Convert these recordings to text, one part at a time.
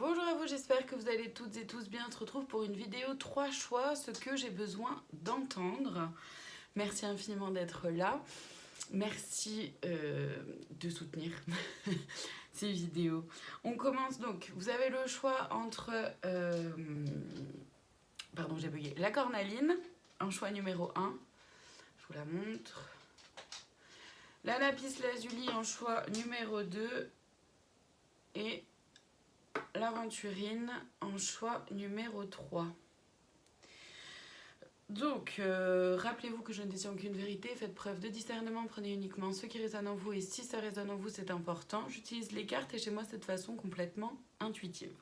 Bonjour à vous, j'espère que vous allez toutes et tous bien. On se retrouve pour une vidéo 3 choix, ce que j'ai besoin d'entendre. Merci infiniment d'être là. Merci de soutenir ces vidéos. On commence donc. Vous avez le choix entre... pardon, j'ai bugué. La cornaline, en choix numéro 1. Je vous la montre. La lapis lazuli en choix numéro 2. Et l'aventurine en choix numéro 3. Donc, rappelez-vous que je ne détiens aucune vérité, faites preuve de discernement, prenez uniquement ce qui résonne en vous et si ça résonne en vous, c'est important. J'utilise les cartes et chez moi, c'est de façon complètement intuitive.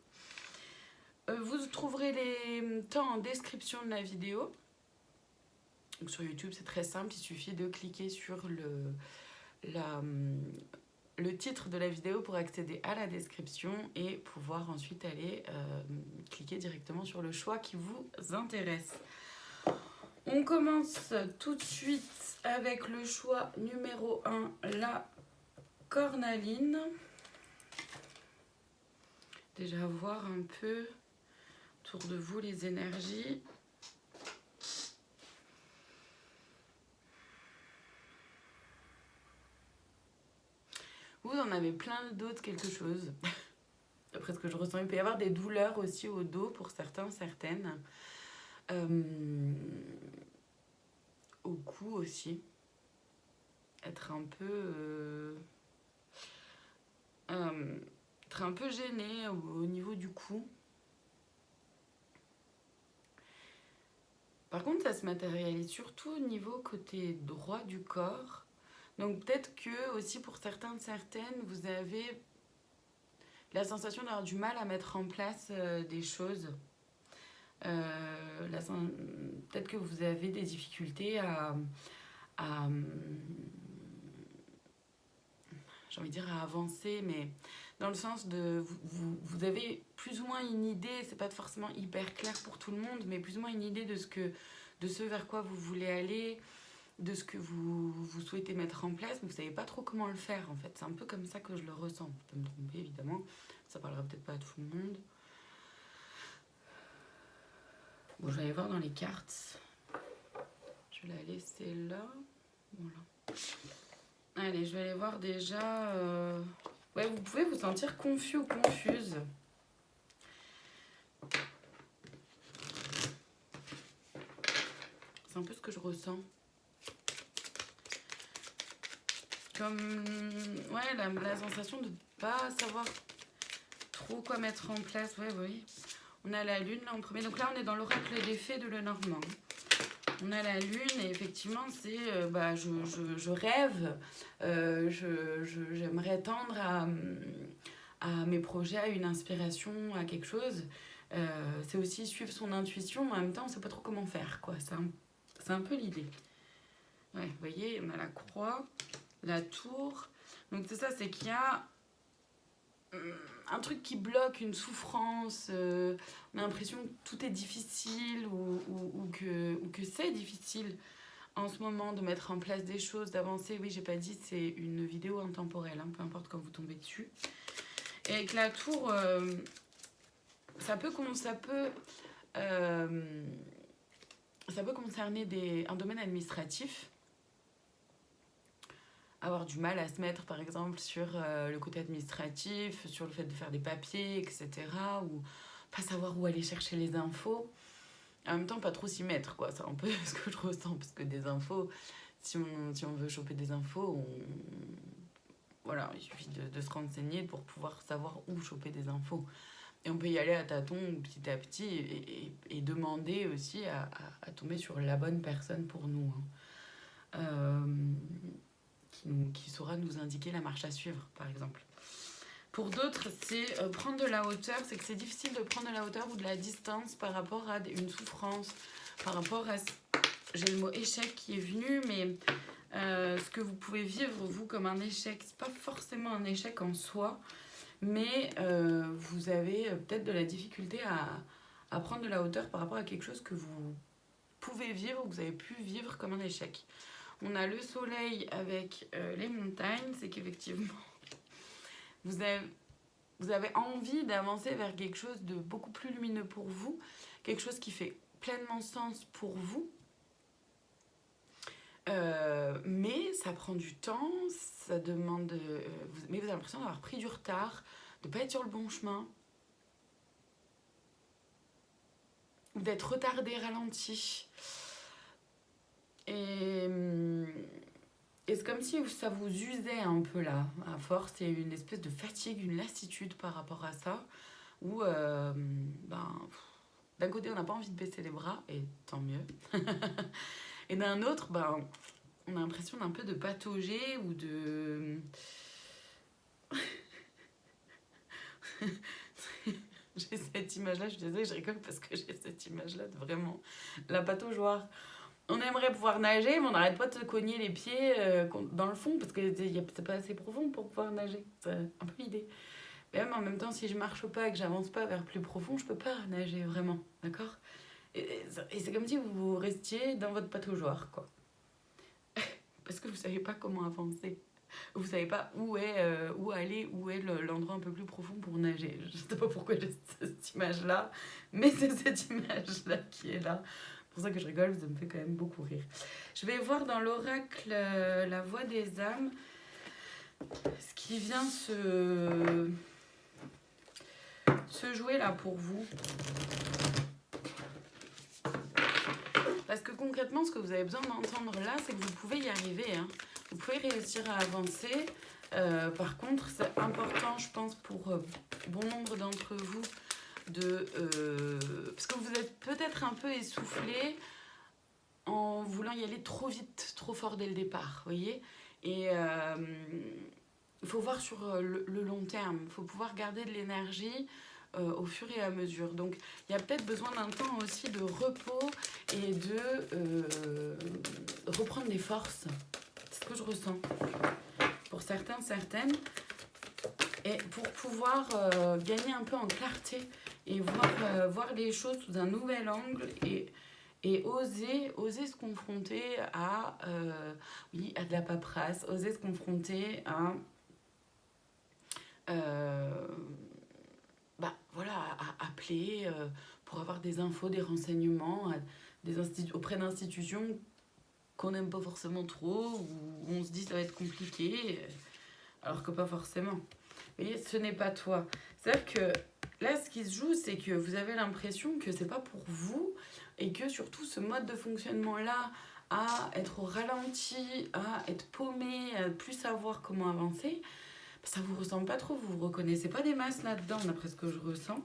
Vous trouverez les temps en description de la vidéo. Donc, sur YouTube, c'est très simple, il suffit de cliquer sur le titre de la vidéo pour accéder à la description et pouvoir ensuite aller cliquer directement sur le choix qui vous intéresse. On commence tout de suite avec le choix numéro 1, la cornaline. Déjà voir un peu autour de vous les énergies. Vous en avez plein d'autres, quelque chose. D'après ce que je ressens, il peut y avoir des douleurs aussi au dos pour certains, certaines. Au cou aussi. Être un peu gêné au niveau du cou. Par contre, ça se matérialise surtout au niveau côté droit du corps. Donc peut-être que aussi pour certains, certaines, vous avez la sensation d'avoir du mal à mettre en place des choses. Peut-être que vous avez des difficultés à j'ai envie de dire à avancer, mais dans le sens de vous avez plus ou moins une idée, c'est pas forcément hyper clair pour tout le monde, mais plus ou moins une idée de ce vers quoi vous voulez aller, de ce que vous souhaitez mettre en place, mais vous savez pas trop comment le faire en fait. C'est un peu comme ça que je le ressens. Je peux me tromper évidemment, ça parlera peut-être pas à tout le monde. Bon, je vais aller voir dans les cartes. Je vais la laisser là. Voilà. Allez, je vais aller voir déjà... Ouais, vous pouvez vous sentir confus ou confuse. C'est un peu ce que je ressens. Comme... Ouais, la sensation de ne pas savoir trop quoi mettre en place. Ouais, oui. On a la lune là en premier. Donc là, on est dans l'oracle des fées de Lenormand. On a la lune et effectivement, c'est je rêve, j'aimerais tendre à mes projets, à une inspiration, à quelque chose. C'est aussi suivre son intuition, mais en même temps, on ne sait pas trop comment faire, quoi. C'est un peu l'idée. Ouais, vous voyez, on a la croix, la tour. Donc c'est ça, c'est qu'il y a un truc qui bloque, une souffrance, on a l'impression que tout est difficile ou que c'est difficile en ce moment de mettre en place des choses, d'avancer. Oui, j'ai pas dit, c'est une vidéo intemporelle, hein, peu importe quand vous tombez dessus. Et avec la tour, ça peut concerner un domaine administratif. Avoir du mal à se mettre par exemple sur le côté administratif, sur le fait de faire des papiers, etc. Ou pas savoir où aller chercher les infos. En même temps, pas trop s'y mettre, quoi. C'est un peu ce que je ressens, parce que des infos, si on veut choper des infos, voilà, il suffit de se renseigner pour pouvoir savoir où choper des infos. Et on peut y aller à tâtons, petit à petit, et demander aussi à tomber sur la bonne personne pour nous. Hein. Qui saura nous indiquer la marche à suivre, par exemple. Pour d'autres, c'est prendre de la hauteur. C'est que c'est difficile de prendre de la hauteur ou de la distance par rapport à une souffrance, par rapport à... J'ai le mot échec qui est venu, mais ce que vous pouvez vivre, vous, comme un échec, c'est pas forcément un échec en soi, mais vous avez peut-être de la difficulté à prendre de la hauteur par rapport à quelque chose que vous pouvez vivre ou que vous avez pu vivre comme un échec. On a le soleil avec les montagnes, c'est qu'effectivement, vous vous avez envie d'avancer vers quelque chose de beaucoup plus lumineux pour vous, quelque chose qui fait pleinement sens pour vous. Mais ça prend du temps, ça demande... mais vous avez l'impression d'avoir pris du retard, de ne pas être sur le bon chemin, ou d'être retardé, ralenti. Et c'est comme si ça vous usait un peu là, à force. Il y a une espèce de fatigue, une lassitude par rapport à ça, où d'un côté on n'a pas envie de baisser les bras, et tant mieux. Et d'un autre, on a l'impression d'un peu de patauger ou de... J'ai cette image-là, je suis désolée, je rigole parce que j'ai cette image-là de vraiment la pataugeoire. On aimerait pouvoir nager, mais on n'arrête pas de se cogner les pieds dans le fond parce que c'est pas assez profond pour pouvoir nager. C'est un peu l'idée. Mais même en même temps, si je marche pas et que j'avance pas vers plus profond, je peux pas nager vraiment, d'accord? Et c'est comme si vous restiez dans votre pataugeoire, quoi. Parce que vous savez pas comment avancer. Vous savez pas où aller, où est l'endroit un peu plus profond pour nager. Je sais pas pourquoi j'ai cette image-là, mais c'est cette image-là qui est là. C'est pour ça que je rigole, ça me fait quand même beaucoup rire. Je vais voir dans l'oracle la voix des âmes ce qui vient se jouer là pour vous. Parce que concrètement, ce que vous avez besoin d'entendre là, c'est que vous pouvez y arriver. Hein. Vous pouvez réussir à avancer. Par contre, c'est important, je pense, pour bon nombre d'entre vous, parce que vous êtes peut-être un peu essoufflé en voulant y aller trop vite, trop fort dès le départ, vous voyez. Et il faut voir sur le long terme. Il faut pouvoir garder de l'énergie au fur et à mesure. Donc, il y a peut-être besoin d'un temps aussi de repos et de reprendre des forces. C'est ce que je ressens. Pour certains, certaines. Et pour pouvoir gagner un peu en clarté et voir les choses sous un nouvel angle et oser se confronter à de la paperasse, oser se confronter à à appeler pour avoir des infos, des renseignements auprès d'institutions qu'on n'aime pas forcément trop, où on se dit ça va être compliqué, alors que pas forcément. Vous voyez, ce n'est pas toi. C'est-à-dire que là, ce qui se joue, c'est que vous avez l'impression que c'est pas pour vous, et que surtout ce mode de fonctionnement-là, à être au ralenti, à être paumé, à plus savoir comment avancer, ça vous ressemble pas trop, vous vous reconnaissez pas des masses là-dedans, d'après ce que je ressens.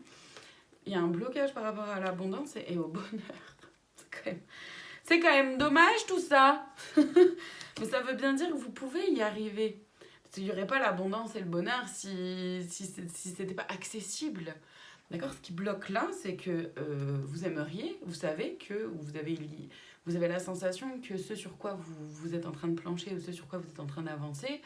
Il y a un blocage par rapport à l'abondance et au bonheur. C'est quand même dommage tout ça. Mais ça veut bien dire que vous pouvez y arriver. Parce qu'il n'y aurait pas l'abondance et le bonheur si c'était pas accessible. D'accord? Ce qui bloque là, c'est que vous aimeriez, vous savez que vous avez la sensation que ce sur quoi vous êtes en train de plancher ou ce sur quoi vous êtes en train d'avancer,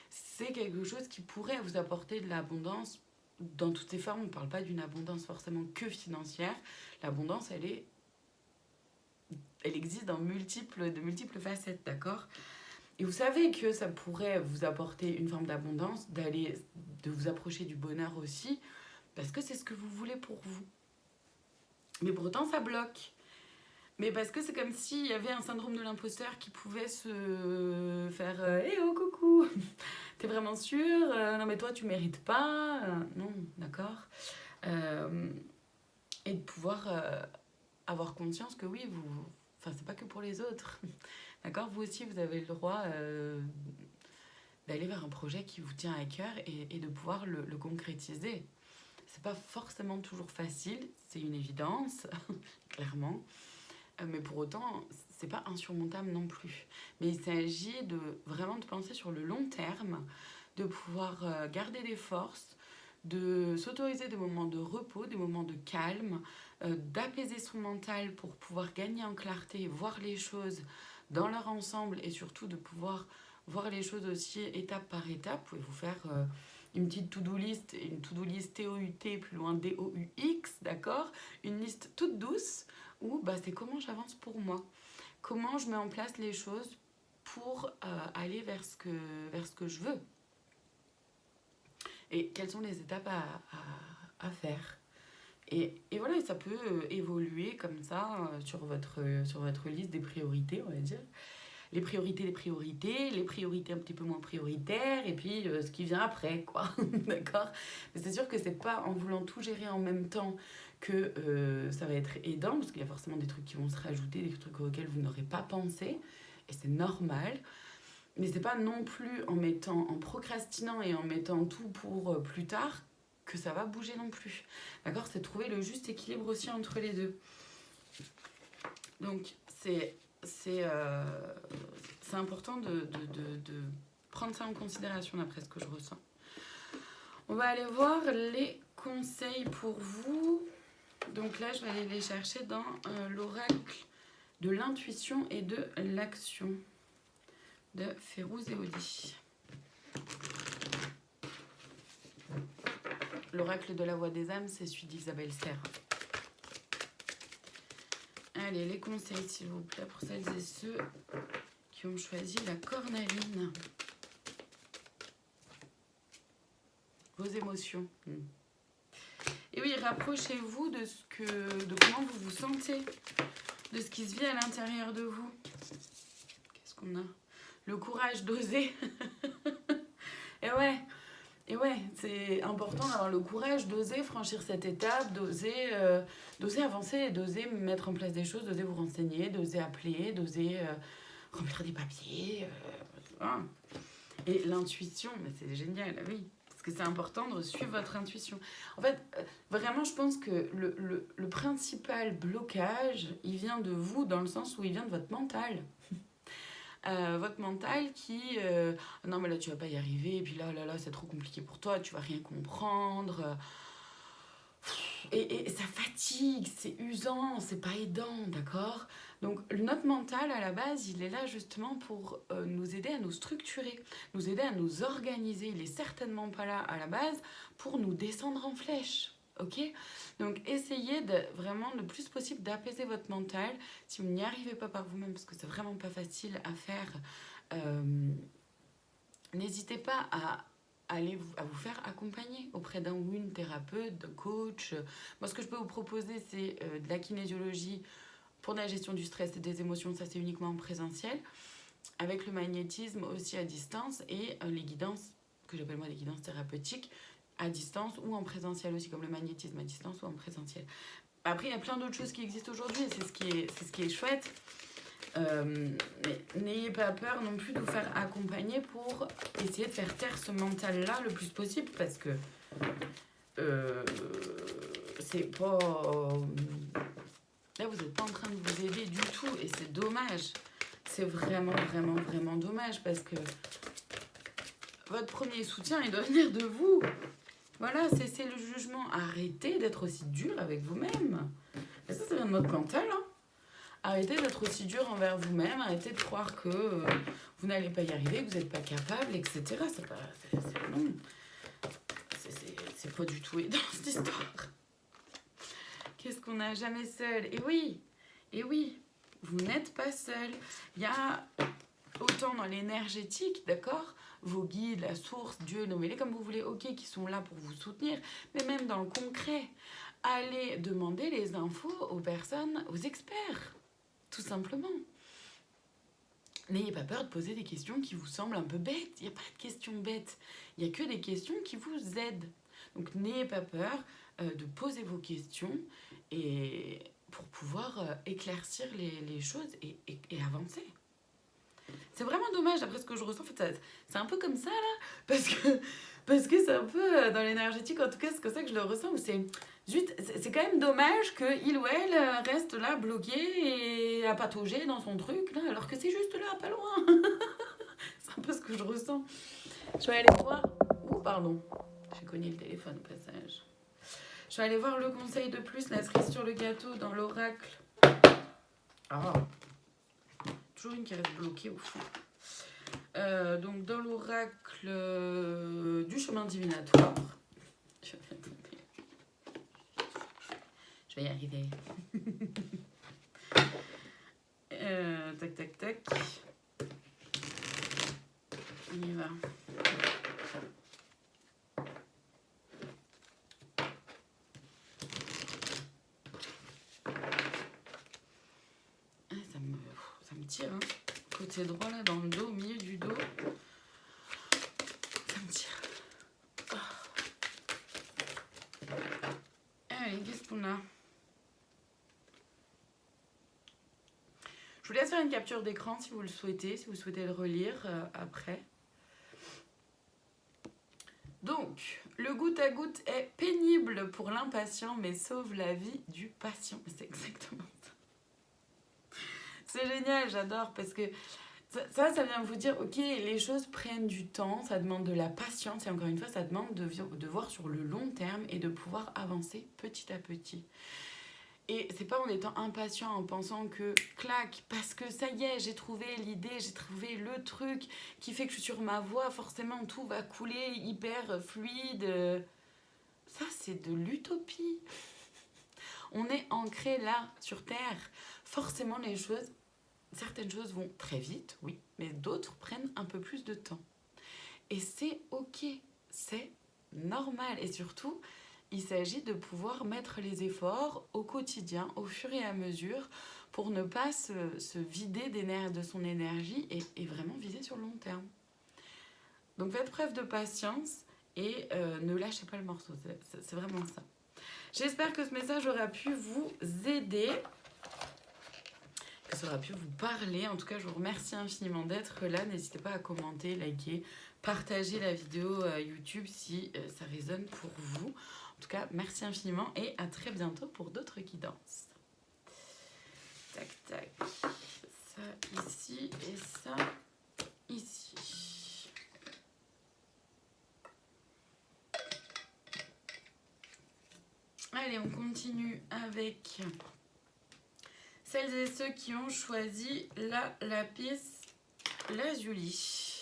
c'est quelque chose qui pourrait vous apporter de l'abondance dans toutes ses formes. On ne parle pas d'une abondance forcément que financière. L'abondance, elle existe dans de multiples facettes, d'accord? Et vous savez que ça pourrait vous apporter une forme d'abondance, de vous approcher du bonheur aussi, parce que c'est ce que vous voulez pour vous. Mais pourtant, ça bloque. Mais parce que c'est comme s'il y avait un syndrome de l'imposteur qui pouvait se faire « Eh oh, coucou, t'es vraiment sûre? Non mais toi tu mérites pas. » Non, d'accord. Et de pouvoir avoir conscience que oui, c'est pas que pour les autres. D'accord? Vous aussi, vous avez le droit d'aller vers un projet qui vous tient à cœur et de pouvoir le concrétiser. C'est pas forcément toujours facile, c'est une évidence, clairement. Mais pour autant, c'est pas insurmontable non plus. Mais il s'agit vraiment de penser sur le long terme, de pouvoir garder des forces, de s'autoriser des moments de repos, des moments de calme, d'apaiser son mental pour pouvoir gagner en clarté, voir les choses dans leur ensemble et surtout de pouvoir voir les choses aussi étape par étape. Vous pouvez vous faire une petite to-do list, une to-do list T-O-U-T, plus loin D-O-U-X, d'accord? Une liste toute douce où c'est comment j'avance pour moi, comment je mets en place les choses pour aller vers ce que je veux. et quelles sont les étapes à faire. Et voilà, ça peut évoluer comme ça sur votre liste des priorités, on va dire. Les priorités un petit peu moins prioritaires, et puis ce qui vient après, quoi. D'accord? Mais c'est sûr que c'est pas en voulant tout gérer en même temps que ça va être aidant, parce qu'il y a forcément des trucs qui vont se rajouter, des trucs auxquels vous n'aurez pas pensé, et c'est normal. Mais c'est pas non plus en procrastinant et en mettant tout pour plus tard que ça va bouger non plus. D'accord? C'est trouver le juste équilibre aussi entre les deux. Donc, c'est important de prendre ça en considération d'après ce que je ressens. On va aller voir les conseils pour vous. Donc là, je vais aller les chercher dans l'oracle de l'intuition et de l'action de Férouz et Audi. L'oracle de la voix des âmes, c'est celui d'Isabelle Serre. Allez, les conseils, s'il vous plaît, pour celles et ceux qui ont choisi la cornaline. Vos émotions. Et oui, rapprochez-vous de comment vous vous sentez, de ce qui se vit à l'intérieur de vous. Qu'est-ce qu'on a? Le courage d'oser. Et ouais, c'est important d'avoir le courage d'oser franchir cette étape, d'oser avancer, d'oser mettre en place des choses, d'oser vous renseigner, d'oser appeler, d'oser remplir des papiers. Et l'intuition, mais c'est génial, oui. Parce que c'est important de suivre votre intuition. En fait, vraiment, je pense que le principal blocage, il vient de vous, dans le sens où il vient de votre mental. Votre mental qui non mais là tu vas pas y arriver, et puis là c'est trop compliqué pour toi, tu vas rien comprendre, et ça fatigue, c'est usant, c'est pas aidant, d'accord? Donc notre mental à la base, il est là justement pour nous aider à nous structurer, nous aider à nous organiser. Il est certainement pas là à la base pour nous descendre en flèche. Ok? Donc essayez vraiment le plus possible d'apaiser votre mental. Si vous n'y arrivez pas par vous-même, parce que c'est vraiment pas facile à faire, n'hésitez pas à vous faire accompagner auprès d'un ou une thérapeute, d'un coach. Moi, ce que je peux vous proposer, c'est de la kinésiologie pour la gestion du stress et des émotions. Ça, c'est uniquement en présentiel, avec le magnétisme aussi à distance, et les guidances, que j'appelle moi des guidances thérapeutiques, à distance ou en présentiel aussi, comme le magnétisme à distance ou en présentiel. Après, il y a plein d'autres choses qui existent aujourd'hui, et c'est ce qui est chouette. Mais n'ayez pas peur non plus de vous faire accompagner pour essayer de faire taire ce mental-là le plus possible, parce que c'est pas... Là, vous n'êtes pas en train de vous aider du tout, et c'est dommage. C'est vraiment, vraiment, vraiment dommage, parce que votre premier soutien, il doit venir de vous. Voilà, cessez le jugement. Arrêtez d'être aussi dur avec vous-même. Et ça vient de votre mental, hein. Arrêtez d'être aussi dur envers vous-même. Arrêtez de croire que vous n'allez pas y arriver, que vous n'êtes pas capable, etc. Non. C'est pas du tout aidant, cette histoire. Qu'est-ce qu'on n'a jamais seul? Et oui, vous n'êtes pas seul. Il y a autant dans l'énergétique, d'accord, vos guides, la source, Dieu, nommez-les comme vous voulez, ok, qui sont là pour vous soutenir, mais même dans le concret, allez demander les infos aux personnes, aux experts, tout simplement. N'ayez pas peur de poser des questions qui vous semblent un peu bêtes. Il n'y a pas de questions bêtes, il n'y a que des questions qui vous aident. Donc n'ayez pas peur de poser vos questions, et pour pouvoir éclaircir les choses et avancer. C'est vraiment dommage, après ce que je ressens, en fait, c'est un peu comme ça, là, parce que c'est un peu dans l'énergétique, en tout cas, c'est comme ça que je le ressens, mais c'est quand même dommage qu'il ou elle reste là, bloqué et à patauger dans son truc, là, alors que c'est juste là, pas loin. C'est un peu ce que je ressens. Je vais aller voir... Oh, pardon, j'ai cogné le téléphone au passage. Je vais aller voir le conseil de plus, la cerise sur le gâteau dans l'oracle. Ah, toujours une qui reste bloquée au fond. Donc dans l'oracle du chemin divinatoire. Je vais y arriver. Tac. On y va. tire, hein. Côté droit, là, dans le dos, au milieu du dos. Ça me tire. Oh. Allez, qu'est-ce qu'on a? Je vous laisse faire une capture d'écran si vous le souhaitez, si vous souhaitez le relire après. Donc, le goutte à goutte est pénible pour l'impatient, mais sauve la vie du patient. C'est exactement ça. C'est génial, j'adore, parce que ça vient vous dire, ok, les choses prennent du temps, ça demande de la patience, et encore une fois, ça demande de voir sur le long terme et de pouvoir avancer petit à petit. Et c'est pas en étant impatient, en pensant que, clac, parce que ça y est, j'ai trouvé l'idée, j'ai trouvé le truc qui fait que je suis sur ma voie, forcément tout va couler hyper fluide. Ça, c'est de l'utopie. On est ancré là, sur Terre. Forcément, certaines choses vont très vite, oui, mais d'autres prennent un peu plus de temps. Et c'est ok, c'est normal. Et surtout, il s'agit de pouvoir mettre les efforts au quotidien, au fur et à mesure, pour ne pas se vider de son énergie et vraiment viser sur le long terme. Donc faites preuve de patience et ne lâchez pas le morceau, c'est vraiment ça. J'espère que ce message aura pu vous aider, que ça aura pu vous parler. En tout cas, je vous remercie infiniment d'être là. N'hésitez pas à commenter, liker, partager la vidéo YouTube si ça résonne pour vous. En tout cas, merci infiniment et à très bientôt pour d'autres guidances. Tac, tac. Ça ici et ça ici. Allez, on continue avec celles et ceux qui ont choisi la lapis lazuli.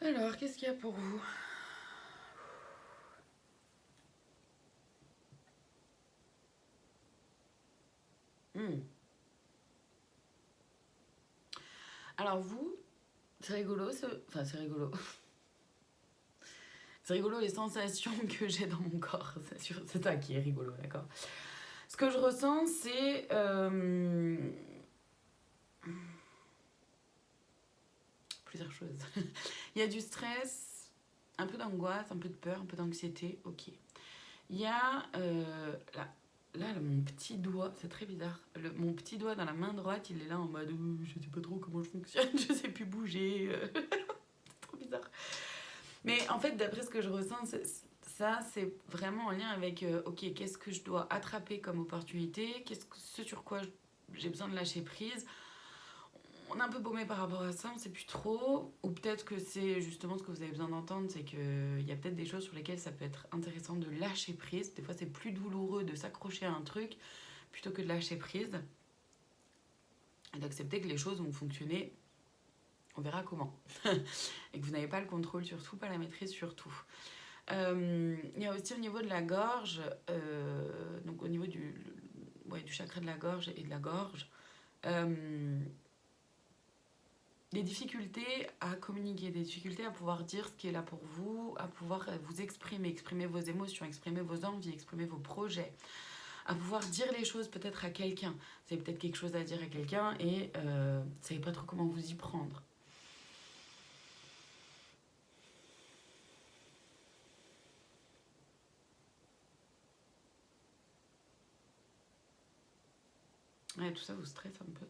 Alors, qu'est-ce qu'il y a pour vous? Alors vous, c'est rigolo, enfin c'est rigolo. C'est rigolo les sensations que j'ai dans mon corps, c'est ça qui est rigolo, d'accord. Ce que je ressens, c'est plusieurs choses. Il y a du stress, un peu d'angoisse, un peu de peur, un peu d'anxiété, ok. Il y a là, mon petit doigt, c'est très bizarre, mon petit doigt dans la main droite, il est là en mode je sais pas trop comment je fonctionne, je sais plus bouger, c'est trop bizarre. Mais en fait, d'après ce que je ressens, c'est vraiment en lien avec ok, qu'est-ce que je dois attraper comme opportunité, ce sur quoi j'ai besoin de lâcher prise. On est un peu paumé par rapport à ça, on ne sait plus trop. Ou peut-être que c'est justement ce que vous avez besoin d'entendre, c'est qu'il y a peut-être des choses sur lesquelles ça peut être intéressant de lâcher prise. Des fois, c'est plus douloureux de s'accrocher à un truc plutôt que de lâcher prise. Et d'accepter que les choses vont fonctionner, on verra comment. Et que vous n'avez pas le contrôle sur tout, pas la maîtrise sur tout. Il y a aussi au niveau de la gorge, donc au niveau du chakra de la gorge et de la gorge, des difficultés à communiquer, des difficultés à pouvoir dire ce qui est là pour vous, à pouvoir vous exprimer vos émotions, exprimer vos envies, exprimer vos projets, à pouvoir dire les choses peut-être à quelqu'un. Vous avez peut-être quelque chose à dire à quelqu'un et vous ne savez pas trop comment vous y prendre. Ouais, tout ça vous stresse un peu.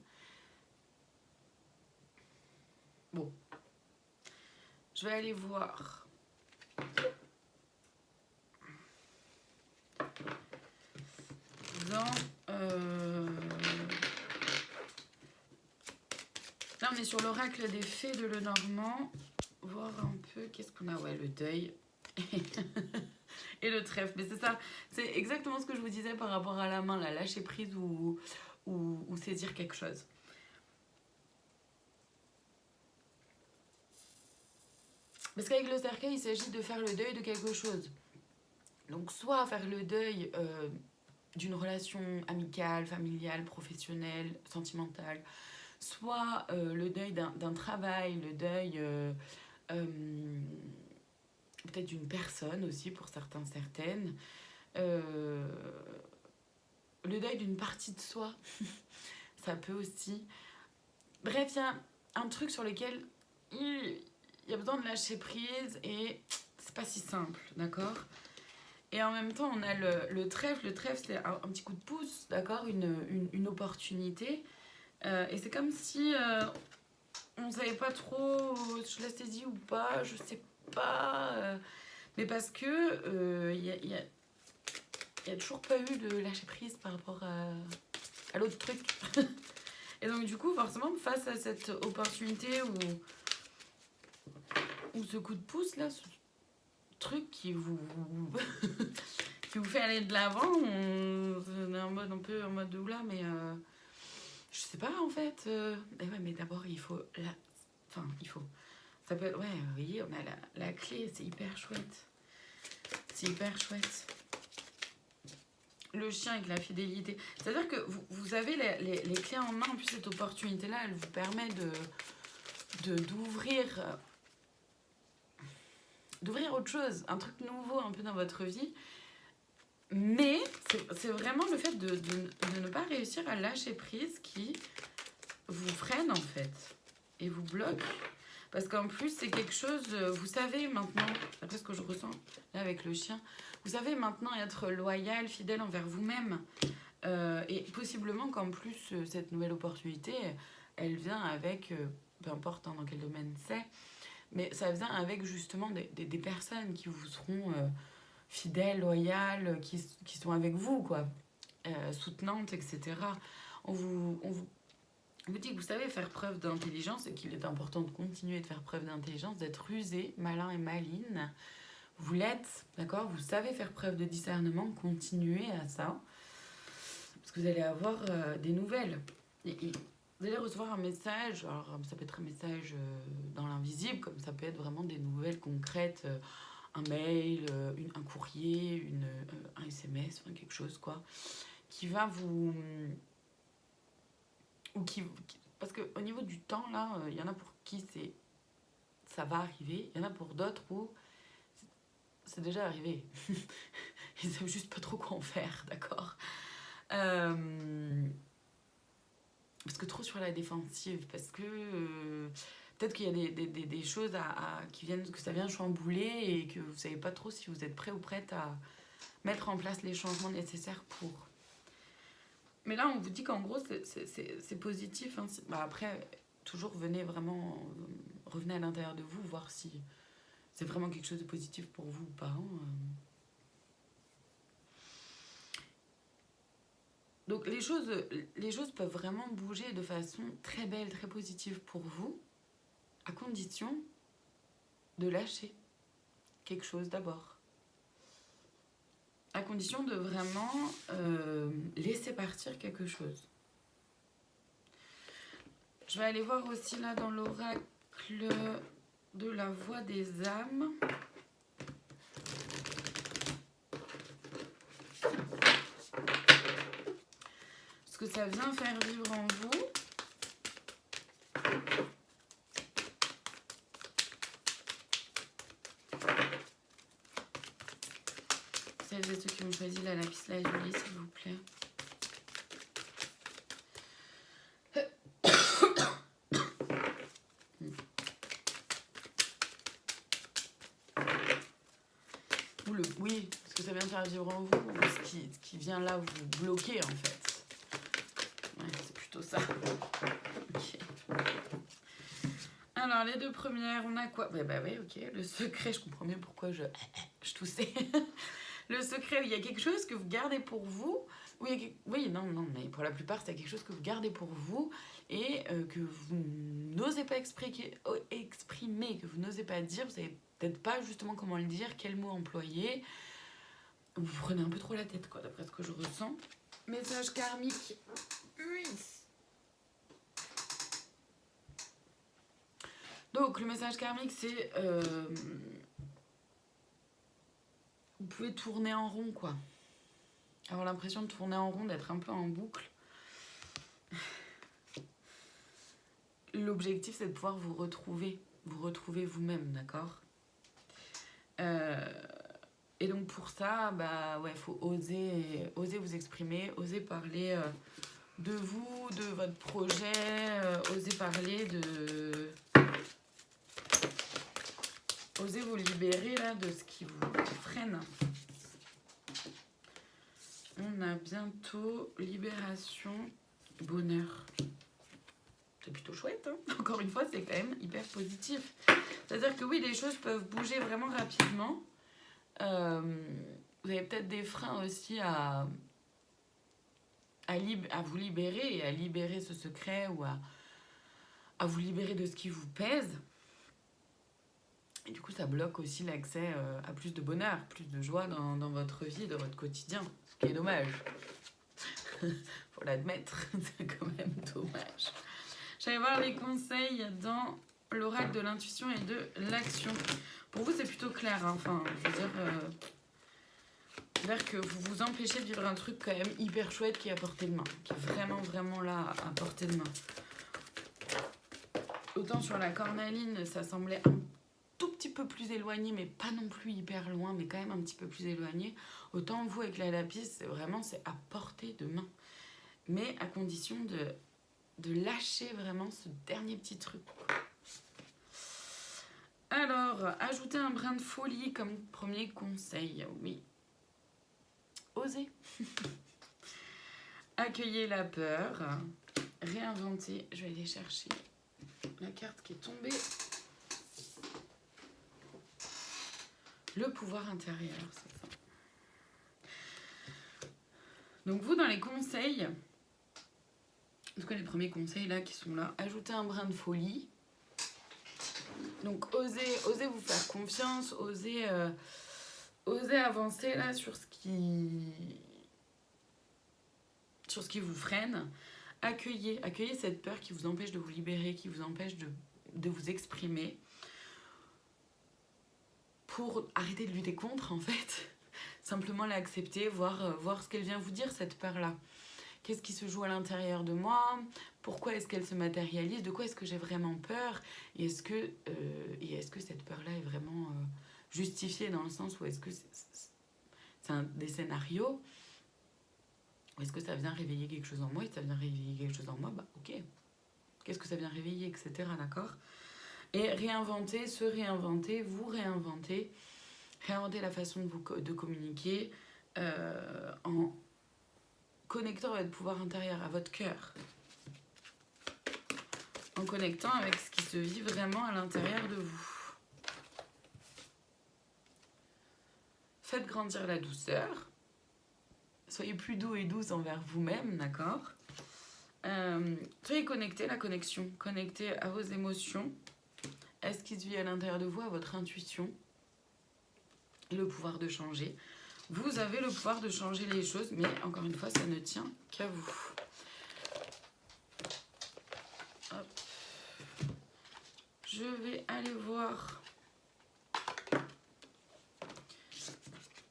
Bon. Je vais aller voir. Là, on est sur l'oracle des fées de Lenormand. Voir un peu qu'est-ce qu'on a. Ouais, le deuil. Et le trèfle. Mais c'est ça. C'est exactement ce que je vous disais par rapport à la main, là. Lâcher prise ou saisir quelque chose. Parce qu'avec le cercueil, il s'agit de faire le deuil de quelque chose. Donc, soit faire le deuil d'une relation amicale, familiale, professionnelle, sentimentale, soit le deuil d'un travail, le deuil peut-être d'une personne aussi pour certains, certaines, le deuil d'une partie de soi. ça peut aussi... Bref, il y a un truc sur lequel il y a besoin de lâcher prise et c'est pas si simple, d'accord? Et en même temps, on a le trèfle. Le trèfle, c'est un petit coup de pouce, d'accord? Une opportunité. Et c'est comme si on savait pas trop si je la saisis ou pas, je sais pas. Mais parce que y a toujours pas eu de lâcher prise par rapport à l'autre truc. Et donc, du coup, forcément, face à cette opportunité ou ce coup de pouce, là, ce truc qui vous, qui vous fait aller de l'avant, on est en mode un peu en mode oula, mais je sais pas en fait. Et ouais, mais d'abord, il faut. Enfin, il faut. Ça peut. Ouais, vous voyez, on a la clé, c'est hyper chouette. C'est hyper chouette. Le chien avec la fidélité. C'est-à-dire que vous avez les clés en main, en plus cette opportunité-là, elle vous permet d'ouvrir autre chose, un truc nouveau un peu dans votre vie. Mais c'est vraiment le fait de ne pas réussir à lâcher prise qui vous freine en fait et vous bloque. Parce qu'en plus, c'est quelque chose, vous savez maintenant, après ce que je ressens là avec le chien, vous savez maintenant être loyal, fidèle envers vous-même. Et possiblement qu'en plus, cette nouvelle opportunité, elle vient avec, peu importe dans quel domaine c'est, mais ça vient avec justement des personnes qui vous seront fidèles, loyales, qui sont avec vous, quoi, soutenantes, etc. On vous dit que vous savez faire preuve d'intelligence et qu'il est important de continuer de faire preuve d'intelligence, d'être rusé, malin et maline. Vous l'êtes, d'accord? Vous savez faire preuve de discernement, continuez à ça. Parce que vous allez avoir des nouvelles. Et vous allez recevoir un message, alors ça peut être un message dans l'invisible, comme ça peut être vraiment des nouvelles concrètes, un mail, un courrier, un SMS, enfin quelque chose, quoi, qui va vous... ou parce qu'au niveau du temps, là, il y en a pour qui ça va arriver, il y en a pour d'autres où c'est déjà arrivé. Ils savent juste pas trop quoi en faire, d'accord? Parce que trop sur la défensive, parce que peut-être qu'il y a des choses que ça vient chambouler et que vous savez pas trop si vous êtes prêt ou prête à mettre en place les changements nécessaires pour. Mais là, on vous dit qu'en gros, c'est positif. Hein. Bah après, toujours revenez à l'intérieur de vous, voir si c'est vraiment quelque chose de positif pour vous ou pas. Hein. Donc les choses peuvent vraiment bouger de façon très belle, très positive pour vous, à condition de lâcher quelque chose d'abord. À condition de vraiment laisser partir quelque chose. Je vais aller voir aussi là dans l'oracle de la voix des âmes. Ce que ça vient faire vivre en vous. Celles et ceux qui ont choisi la lapis lazuli, s'il vous plaît. Oui, ce que ça vient faire vivre en vous, ou ce qui vient là vous bloquer en fait. Ouais, c'est plutôt ça. Okay. Alors, les deux premières, on a quoi? Bah oui, ok. Le secret, je comprends mieux pourquoi je toussais. Le secret, il y a quelque chose que vous gardez pour vous. Oui, non, mais pour la plupart, c'est quelque chose que vous gardez pour vous et que vous n'osez pas exprimer, que vous n'osez pas dire. Vous savez peut-être pas justement comment le dire, quel mot employer. Vous prenez un peu trop la tête, quoi, d'après ce que je ressens. Message karmique. Oui. Donc, le message karmique, c'est... vous pouvez tourner en rond, quoi. Avoir l'impression de tourner en rond, d'être un peu en boucle. L'objectif, c'est de pouvoir vous retrouver vous-même, d'accord? Et donc, pour ça, bah ouais, faut oser vous exprimer, oser parler de vous, de votre projet, osez parler de... Osez vous libérer là de ce qui vous freine. On a bientôt libération, bonheur. C'est plutôt chouette, hein. Encore une fois, c'est quand même hyper positif. C'est-à-dire que oui, les choses peuvent bouger vraiment rapidement. Vous avez peut-être des freins aussi à vous libérer et à libérer ce secret ou à vous libérer de ce qui vous pèse. Et du coup, ça bloque aussi l'accès à plus de bonheur, plus de joie dans votre vie, dans votre quotidien. Ce qui est dommage. Faut l'admettre, c'est quand même dommage. J'allais voir les conseils dans l'oracle de l'intuition et de l'action. Pour vous, c'est plutôt clair, hein. Enfin, je veux dire... vers que vous vous empêchez de vivre un truc quand même hyper chouette qui est à portée de main. Qui est vraiment, vraiment là, à portée de main. Autant sur la cornaline, ça semblait un tout petit peu plus éloigné, mais pas non plus hyper loin, mais quand même un petit peu plus éloigné. Autant vous, avec la lapis, c'est à portée de main. Mais à condition de lâcher vraiment ce dernier petit truc. Alors, ajouter un brin de folie comme premier conseil. Oui. Osez. Accueillez la peur. Réinventer. Je vais aller chercher la carte qui est tombée. Le pouvoir intérieur, c'est ça. Donc vous, dans les conseils, en tout cas les premiers conseils là qui sont là, ajoutez un brin de folie. Donc osez vous faire confiance, osez avancer là sur ce qui vous freine. Accueillez cette peur qui vous empêche de vous libérer, qui vous empêche de vous exprimer. Pour arrêter de lutter contre, en fait. Simplement l'accepter, voir ce qu'elle vient vous dire, cette peur-là. Qu'est-ce qui se joue à l'intérieur de moi? Pourquoi est-ce qu'elle se matérialise? De quoi est-ce que j'ai vraiment peur? Et est-ce que cette peur-là est vraiment justifiée dans le sens où est-ce que c'est des scénarios? Ou est-ce que ça vient réveiller quelque chose en moi? Et si ça vient réveiller quelque chose en moi, bah ok. Qu'est-ce que ça vient réveiller, etc. D'accord? Et réinventer, se réinventer, vous réinventer. Réinventer la façon de communiquer en connectant à votre pouvoir intérieur, à votre cœur. En connectant avec ce qui se vit vraiment à l'intérieur de vous. Faites grandir la douceur. Soyez plus doux et douce envers vous-même, d'accord? Soyez connecté, la connexion. Connecté à vos émotions. À ce qui se vit à l'intérieur de vous, à votre intuition. Et le pouvoir de changer. Vous avez le pouvoir de changer les choses, mais encore une fois, ça ne tient qu'à vous. Hop. Je vais aller voir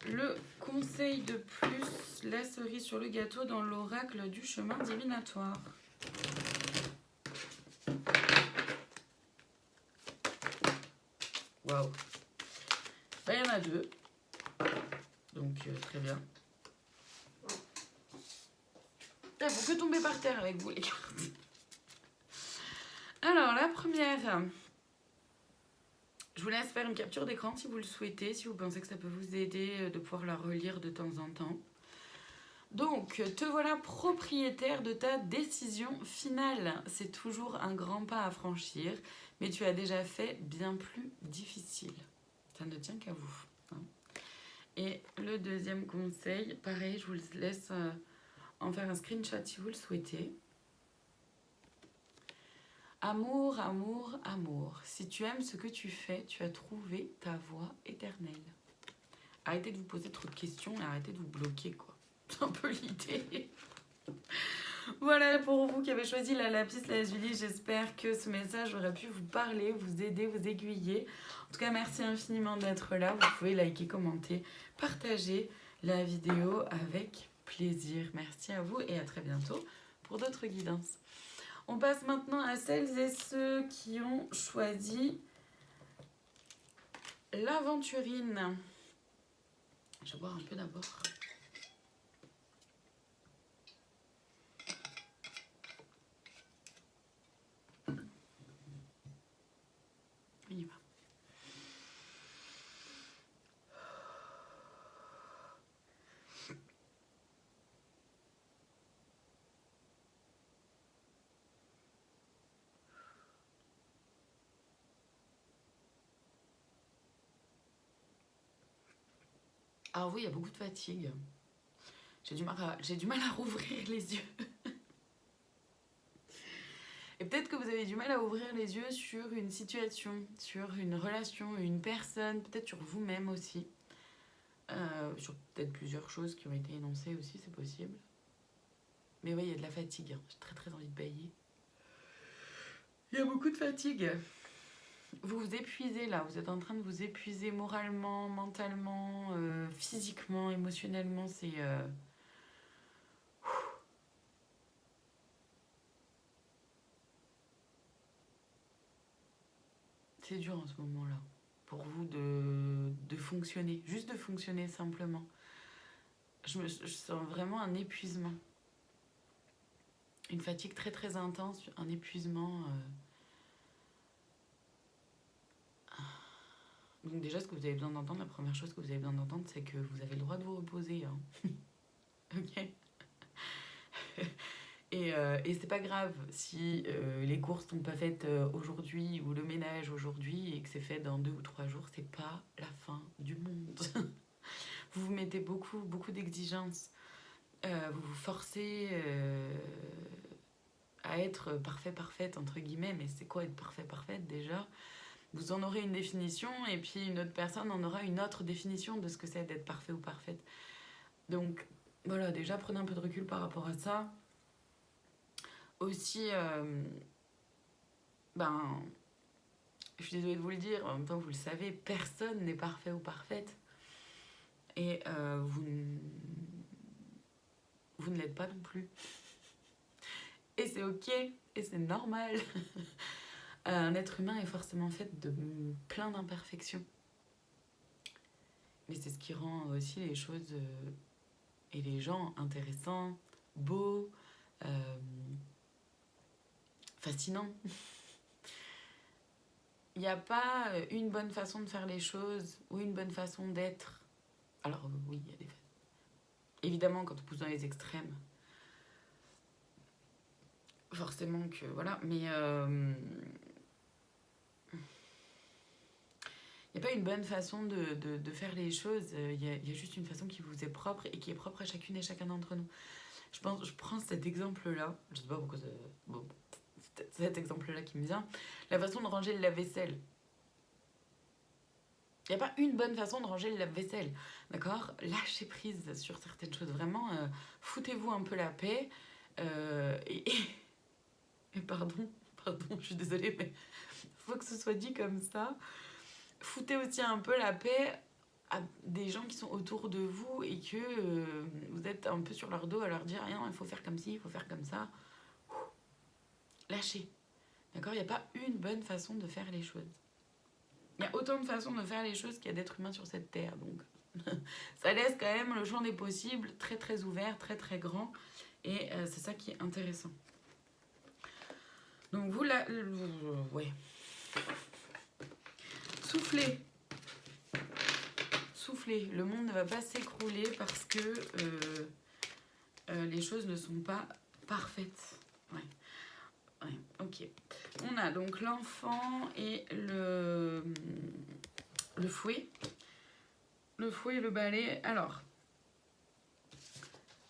le conseil de plus, la cerise sur le gâteau dans l'oracle du chemin divinatoire. Waouh. Il y en a deux. Donc, très bien. Il faut que tomber par terre avec vous, les cartes. Alors, la première. Je vous laisse faire une capture d'écran si vous le souhaitez, si vous pensez que ça peut vous aider de pouvoir la relire de temps en temps. Donc, te voilà propriétaire de ta décision finale. C'est toujours un grand pas à franchir, mais tu as déjà fait bien plus difficile. Ça ne tient qu'à vous. Hein. Et le deuxième conseil, pareil, je vous laisse en faire un screenshot si vous le souhaitez. Amour, amour, amour. Si tu aimes ce que tu fais, tu as trouvé ta voie éternelle. Arrêtez de vous poser trop de questions et arrêtez de vous bloquer, quoi. C'est un peu l'idée. Voilà pour vous qui avez choisi la lapis lazuli. J'espère que ce message aurait pu vous parler, vous aider, vous aiguiller. En tout cas, merci infiniment d'être là. Vous pouvez liker, commenter, partager la vidéo avec plaisir. Merci à vous et à très bientôt pour d'autres guidances. On passe maintenant à celles et ceux qui ont choisi l'aventurine. Je vais boire un peu d'abord. Ah oui, il y a beaucoup de fatigue. J'ai du mal à rouvrir les yeux. Et peut-être que vous avez du mal à ouvrir les yeux sur une situation, sur une relation, une personne, peut-être sur vous-même aussi. Sur peut-être plusieurs choses qui ont été énoncées aussi, c'est possible. Mais oui, il y a de la fatigue. J'ai très très envie de bailler. Il y a beaucoup de fatigue. Vous vous épuisez là, vous êtes en train de vous épuiser moralement, mentalement, physiquement, émotionnellement. C'est dur en ce moment-là. Pour vous de fonctionner, juste de fonctionner simplement. Je sens vraiment un épuisement. Une fatigue très très intense, un épuisement. Donc déjà, ce que vous avez besoin d'entendre, la première chose que vous avez besoin d'entendre, c'est que vous avez le droit de vous reposer. Hein. Ok. Et c'est pas grave si les courses sont pas faites aujourd'hui ou le ménage aujourd'hui et que c'est fait dans 2 ou 3 jours, c'est pas la fin du monde. Vous vous mettez beaucoup d'exigences. Vous vous forcez à être parfaite entre guillemets, mais c'est quoi être parfaite déjà? Vous en aurez une définition et puis une autre personne en aura une autre définition de ce que c'est d'être parfait ou parfaite. Donc voilà, déjà prenez un peu de recul par rapport à ça. Aussi, je suis désolée de vous le dire, en même temps vous le savez, personne n'est parfait ou parfaite. Et vous ne l'êtes pas non plus. Et c'est ok, et c'est normal. Un être humain est forcément fait de plein d'imperfections. Mais c'est ce qui rend aussi les choses et les gens intéressants, beaux, fascinants. Il n'y a pas une bonne façon de faire les choses ou une bonne façon d'être. Alors oui, il y a des... Évidemment, quand on pousse dans les extrêmes, forcément que... Voilà, mais... Il n'y a pas une bonne façon de faire les choses. Il y a juste une façon qui vous est propre et qui est propre à chacune et chacun d'entre nous. Je prends cet exemple-là. Je ne sais pas pourquoi... Bon, c'est cet exemple-là qui me vient. La façon de ranger le lave-vaisselle. Il n'y a pas une bonne façon de ranger le lave-vaisselle, d'accord? Lâchez prise sur certaines choses, vraiment, foutez-vous un peu la paix. Et pardon, je suis désolée, mais il faut que ce soit dit comme ça. Foutez aussi un peu la paix à des gens qui sont autour de vous et que vous êtes un peu sur leur dos à leur dire non, il faut faire comme ci, il faut faire comme ça. Lâchez, d'accord? Il n'y a pas une bonne façon de faire les choses. Il y a autant de façons de faire les choses qu'il y a d'êtres humains sur cette terre. Donc, ça laisse quand même le champ des possibles très très ouvert, très très grand. Et c'est ça qui est intéressant. Donc vous là... ouais. Soufflez. Soufflez. Le monde ne va pas s'écrouler parce que les choses ne sont pas parfaites. Ouais, ok. On a donc l'enfant et le fouet. Le fouet et le balai. Alors,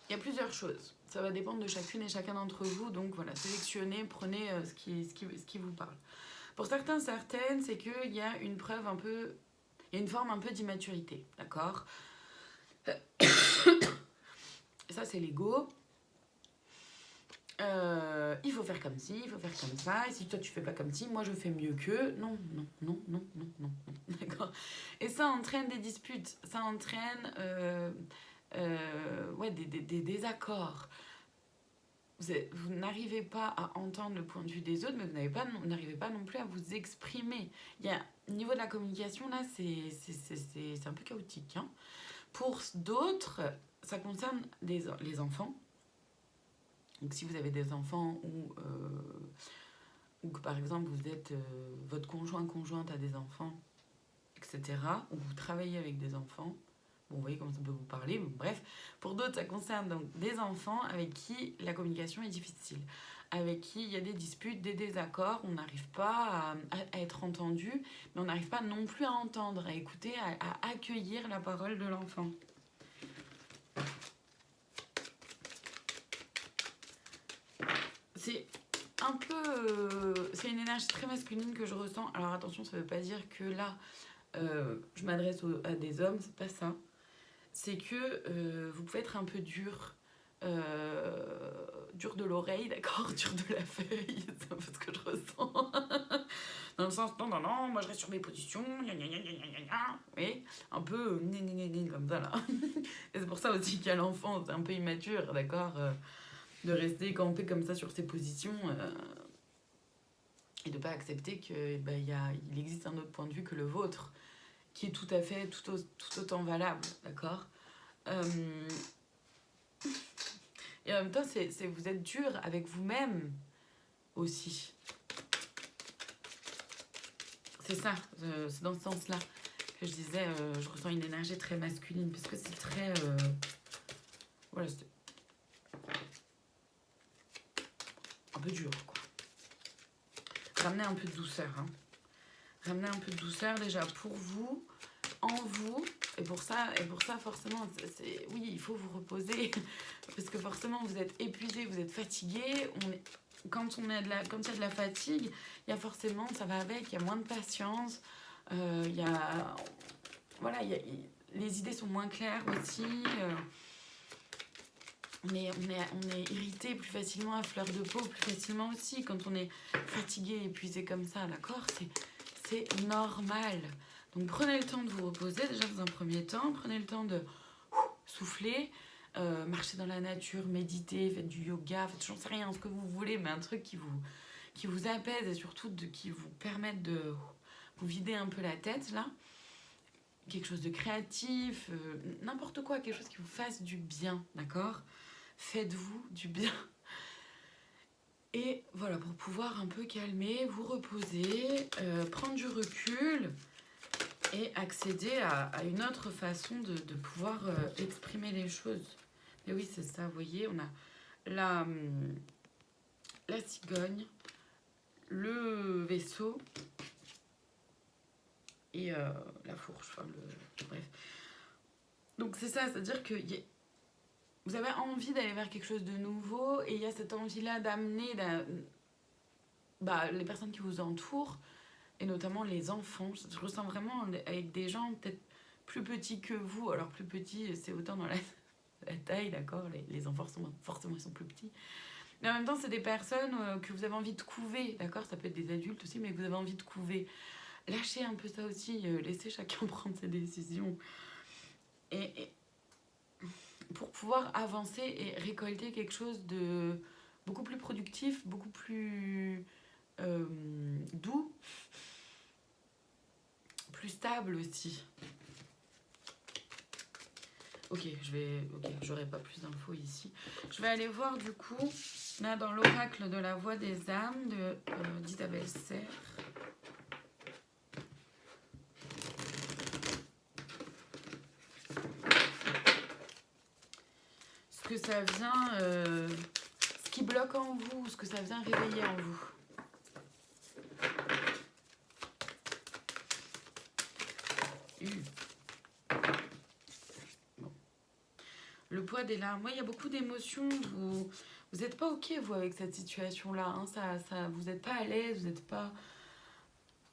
il y a plusieurs choses. Ça va dépendre de chacune et chacun d'entre vous. Donc voilà, sélectionnez, prenez ce qui vous parle. Pour certains, certaines, c'est qu'il y a une preuve un peu... Il y a une forme un peu d'immaturité, d'accord? Ça, c'est l'ego. Il faut faire comme ci, il faut faire comme ça. Et si toi, tu fais pas comme ci, moi, je fais mieux qu'eux. Non. D'accord? Et ça entraîne des disputes. Ça entraîne des désaccords. Vous n'arrivez pas à entendre le point de vue des autres, mais vous n'arrivez pas non plus à vous exprimer. Il y a, au niveau de la communication, là, c'est un peu chaotique. Hein. Pour d'autres, ça concerne les enfants. Donc si vous avez des enfants ou que par exemple vous êtes votre conjointe a des enfants, etc. Ou vous travaillez avec des enfants, bon, vous voyez comment ça peut vous parler, bon, bref. Pour d'autres, ça concerne donc des enfants avec qui la communication est difficile, avec qui il y a des disputes, des désaccords, on n'arrive pas à être entendu, mais on n'arrive pas non plus à entendre, à écouter, à accueillir la parole de l'enfant. c'est un peu... c'est une énergie très masculine que je ressens. Alors attention, ça veut pas dire que là, je m'adresse à des hommes, c'est pas ça. C'est que vous pouvez être un peu dur. Dur de l'oreille, d'accord, dur de la feuille, c'est un peu ce que je ressens. Dans le sens, non, non, non, moi je reste sur mes positions, gna gna gna gna gna gna, oui, un peu gna gna gna gna comme ça là. Et c'est pour ça aussi qu'à l'enfant, c'est un peu immature, d'accord, de rester campé comme ça sur ses positions et de pas accepter que bah, il existe un autre point de vue que le vôtre, qui est tout à fait, tout autant valable, d'accord. Et en même temps, vous êtes dur avec vous-même aussi. C'est ça, c'est dans ce sens-là que je disais, je ressens une énergie très masculine, parce que c'est très... voilà, c'est un peu dur, quoi. Ramenez un peu de douceur, hein. Ramenez un peu de douceur déjà pour vous, en vous, et pour ça forcément, oui, il faut vous reposer, parce que forcément, vous êtes épuisé, vous êtes fatigué, quand il y a de la fatigue, il y a forcément, ça va avec, il y a moins de patience, il y a... Voilà, les idées sont moins claires aussi, on est irrité plus facilement, à fleur de peau plus facilement aussi, quand on est fatigué, épuisé comme ça, d'accord, c'est normal. Donc prenez le temps de vous reposer déjà dans un premier temps, prenez le temps de souffler, marcher dans la nature, méditer, faites du yoga, faites j'en sais rien, ce que vous voulez, mais un truc qui vous apaise et surtout qui vous permette de vous vider un peu la tête là. Quelque chose de créatif, n'importe quoi, quelque chose qui vous fasse du bien, d'accord? Faites-vous du bien. Et voilà, pour pouvoir un peu calmer, vous reposer, prendre du recul et accéder à une autre façon de pouvoir exprimer les choses. Mais oui, c'est ça, vous voyez, on a la cigogne, le vaisseau et la fourche, enfin bref. Donc c'est ça, c'est-à-dire que vous avez envie d'aller vers quelque chose de nouveau et il y a cette envie-là d'amener les personnes qui vous entourent et notamment les enfants. Je ressens vraiment avec des gens peut-être plus petits que vous. Alors plus petits, c'est autant dans la taille, d'accord, les enfants forcément ils sont plus petits. Mais en même temps, c'est des personnes que vous avez envie de couver, d'accord. Ça peut être des adultes aussi, mais que vous avez envie de couver. Lâchez un peu ça aussi, laissez chacun prendre ses décisions. Et pour pouvoir avancer et récolter quelque chose de beaucoup plus productif, beaucoup plus doux, plus stable aussi. Ok, j'aurai pas plus d'infos ici. Je vais aller voir du coup, là dans l'oracle de la voix des âmes d'Isabelle Serre. Ce que ça vient, ce qui bloque en vous, ce que ça vient réveiller en vous. Bon. Le poids des larmes. Moi, il y a beaucoup d'émotions. Vous n'êtes pas ok, vous, avec cette situation-là. Hein. Vous n'êtes pas à l'aise, vous n'êtes pas...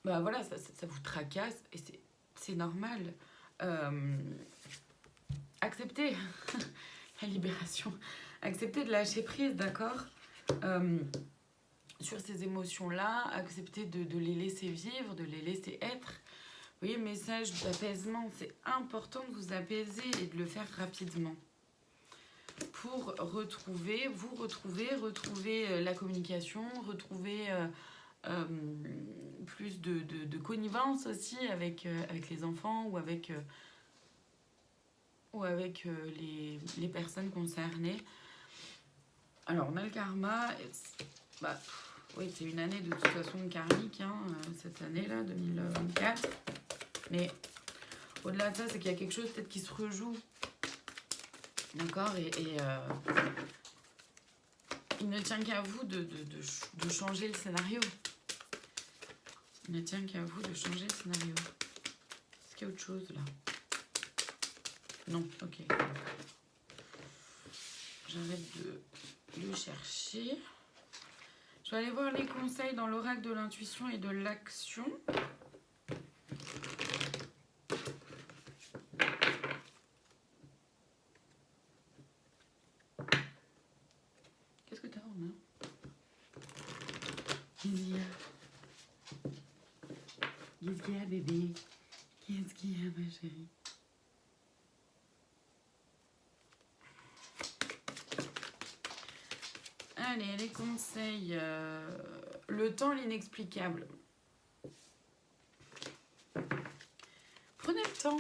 Bah voilà, ça vous tracasse et c'est normal. Acceptez la libération. Acceptez de lâcher prise, d'accord, sur ces émotions-là. Acceptez de les laisser vivre, de les laisser être. Vous voyez, message d'apaisement. C'est important de vous apaiser et de le faire rapidement. Pour retrouver la communication, retrouver plus de connivence aussi avec les enfants ou avec les personnes concernées. Alors, on a le karma. Oui, c'est une année de toute façon karmique, hein, cette année-là, 2024. Mais au-delà de ça, c'est qu'il y a quelque chose peut-être qui se rejoue. D'accord, et il ne tient qu'à vous de changer le scénario. Il ne tient qu'à vous de changer le scénario. Est-ce qu'il y a autre chose là? Non, ok. J'arrête de chercher. Je vais aller voir les conseils dans l'oracle de l'intuition et de l'action. Qu'est-ce que t'as en main? Qu'est-ce qu'il y a? Qu'est-ce qu'il y a, bébé? Qu'est-ce qu'il y a, ma chérie? Allez, les conseils. Le temps, l'inexplicable. Prenez le temps.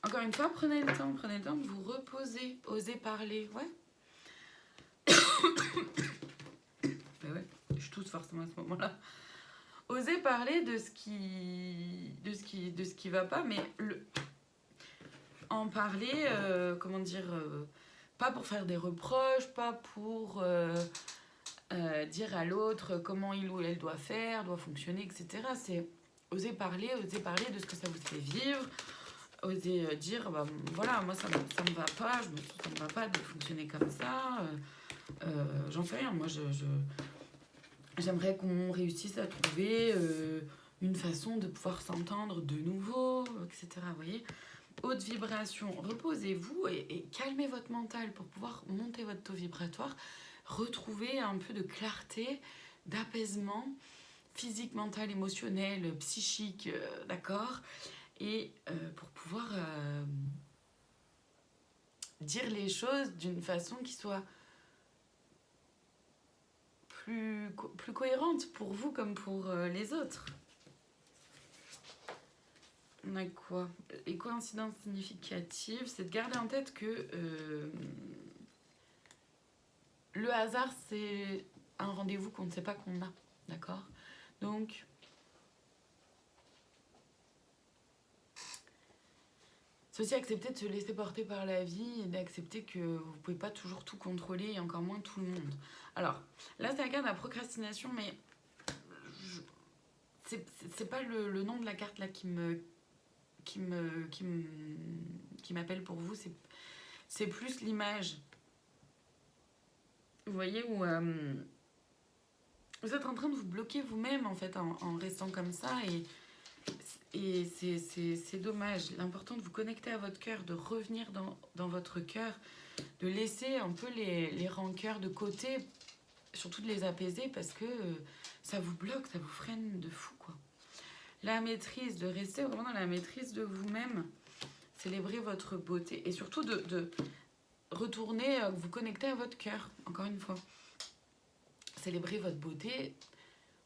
Encore une fois, prenez le temps de vous reposer. Osez parler, ouais. Mais ouais, je tousse forcément à ce moment-là. Osez parler de ce qui va pas, mais en parler, comment dire, pas pour faire des reproches, pas pour dire à l'autre comment il ou elle doit faire, doit fonctionner, etc. C'est oser parler de ce que ça vous fait vivre, oser dire, bah, voilà, moi ça me va pas, ça me va pas de fonctionner comme ça, j'en sais rien, moi j'aimerais qu'on réussisse à trouver une façon de pouvoir s'entendre de nouveau, etc. Vous voyez, haute vibration, reposez-vous et calmez votre mental pour pouvoir monter votre taux vibratoire, retrouver un peu de clarté, d'apaisement physique, mental, émotionnel, psychique, d'accord, et pour pouvoir dire les choses d'une façon qui soit plus cohérente pour vous comme pour les autres. On a quoi? Les coïncidences significatives, c'est de garder en tête que le hasard, c'est un rendez-vous qu'on ne sait pas qu'on a, d'accord? Donc, c'est aussi accepter de se laisser porter par la vie et d'accepter que vous ne pouvez pas toujours tout contrôler et encore moins tout le monde. Alors, là, c'est la carte de la procrastination, mais c'est pas le nom de la carte là qui m'appelle pour vous, c'est plus l'image. Vous voyez où vous êtes en train de vous bloquer vous-même en fait en restant comme ça et c'est dommage. L'important de vous connecter à votre cœur, de revenir dans votre cœur, de laisser un peu les rancœurs de côté, surtout de les apaiser parce que ça vous bloque, ça vous freine de fou quoi. La maîtrise, de rester vraiment dans la maîtrise de vous-même, célébrer votre beauté et surtout de retourner, vous connecter à votre cœur, encore une fois. Célébrer votre beauté.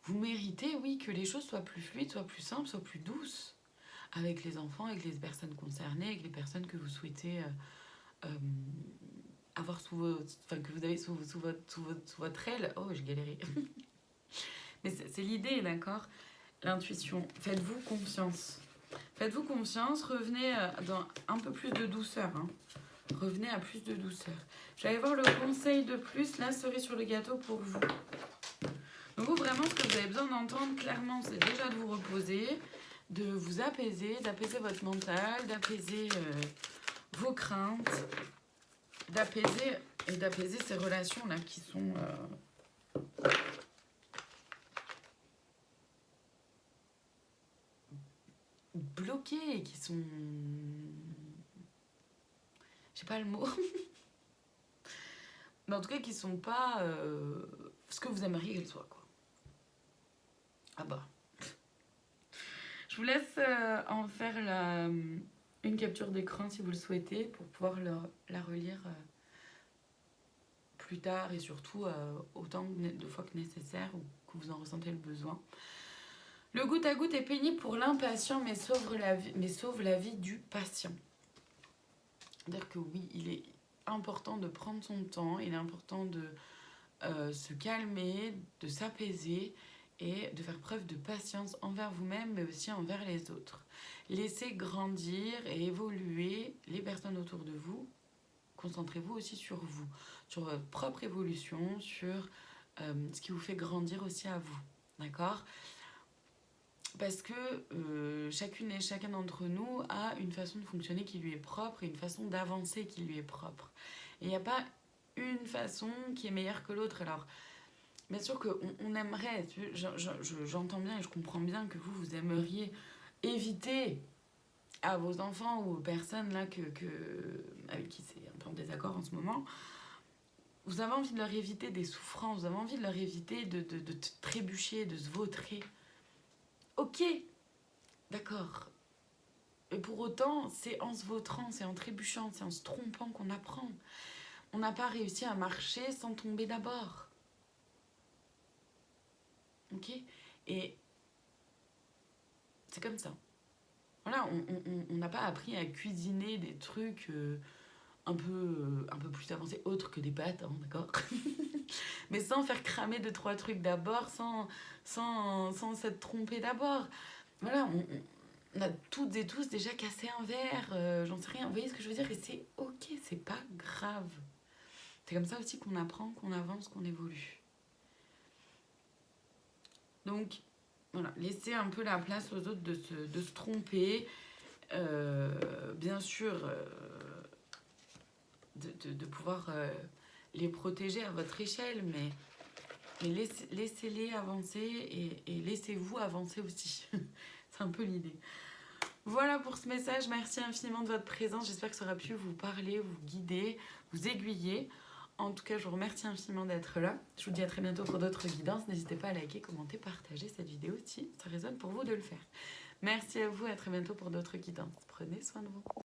Vous méritez, oui, que les choses soient plus fluides, soient plus simples, soient plus douces avec les enfants, avec les personnes concernées, avec les personnes que vous souhaitez avoir que vous avez sous votre aile. Oh, j'ai galéré. Mais c'est l'idée, d'accord? L'intuition. Faites-vous confiance. Faites-vous confiance, revenez dans un peu plus de douceur. Hein. Revenez à plus de douceur. Je vais aller voir le conseil de plus, la cerise sur le gâteau pour vous. Donc vous, vraiment, ce que vous avez besoin d'entendre, clairement, c'est déjà de vous reposer, de vous apaiser, d'apaiser votre mental, d'apaiser vos craintes, d'apaiser ces relations-là qui sont... bloquées, qui sont... J'ai pas le mot. Mais en tout cas, qui sont pas ce que vous aimeriez qu'elles soient, quoi. Ah bah. Je vous laisse en faire une capture d'écran si vous le souhaitez pour pouvoir la relire plus tard et surtout autant de fois que nécessaire ou que vous en ressentez le besoin. Le goutte à goutte est pénible pour l'impatient mais sauve la vie du patient. C'est-à-dire que oui, il est important de prendre son temps, il est important de se calmer, de s'apaiser et de faire preuve de patience envers vous-même mais aussi envers les autres. Laissez grandir et évoluer les personnes autour de vous. Concentrez-vous aussi sur vous, sur votre propre évolution, sur ce qui vous fait grandir aussi à vous. D'accord ? Parce que chacune et chacun d'entre nous a une façon de fonctionner qui lui est propre et une façon d'avancer qui lui est propre. Et il n'y a pas une façon qui est meilleure que l'autre. Alors, Bien sûr qu'on aimerait, j'entends bien et je comprends bien que vous aimeriez éviter à vos enfants ou aux personnes là avec qui c'est un peu en désaccord en ce moment, vous avez envie de leur éviter des souffrances, vous avez envie de leur éviter de trébucher, de se vautrer. Ok, d'accord. Et pour autant, c'est en se vautrant, c'est en trébuchant, c'est en se trompant qu'on apprend. On n'a pas réussi à marcher sans tomber d'abord. Ok. Et c'est comme ça. Voilà, on n'a pas appris à cuisiner des trucs un peu plus avancés, autres que des pâtes, hein, d'accord. Mais sans faire cramer 2-3 trucs d'abord, sans s'être trompé d'abord. Voilà, on a toutes et tous déjà cassé un verre, j'en sais rien. Vous voyez ce que je veux dire? Et c'est ok, c'est pas grave. C'est comme ça aussi qu'on apprend, qu'on avance, qu'on évolue. Donc, voilà, laisser un peu la place aux autres de se tromper. Bien sûr, de pouvoir les protéger à votre échelle, mais laissez-les avancer et laissez-vous avancer aussi. C'est un peu l'idée. Voilà pour ce message. Merci infiniment de votre présence. J'espère que ça aura pu vous parler, vous guider, vous aiguiller. En tout cas, je vous remercie infiniment d'être là. Je vous dis à très bientôt pour d'autres guidances. N'hésitez pas à liker, commenter, partager cette vidéo si ça résonne pour vous de le faire. Merci à vous et à très bientôt pour d'autres guidances. Prenez soin de vous.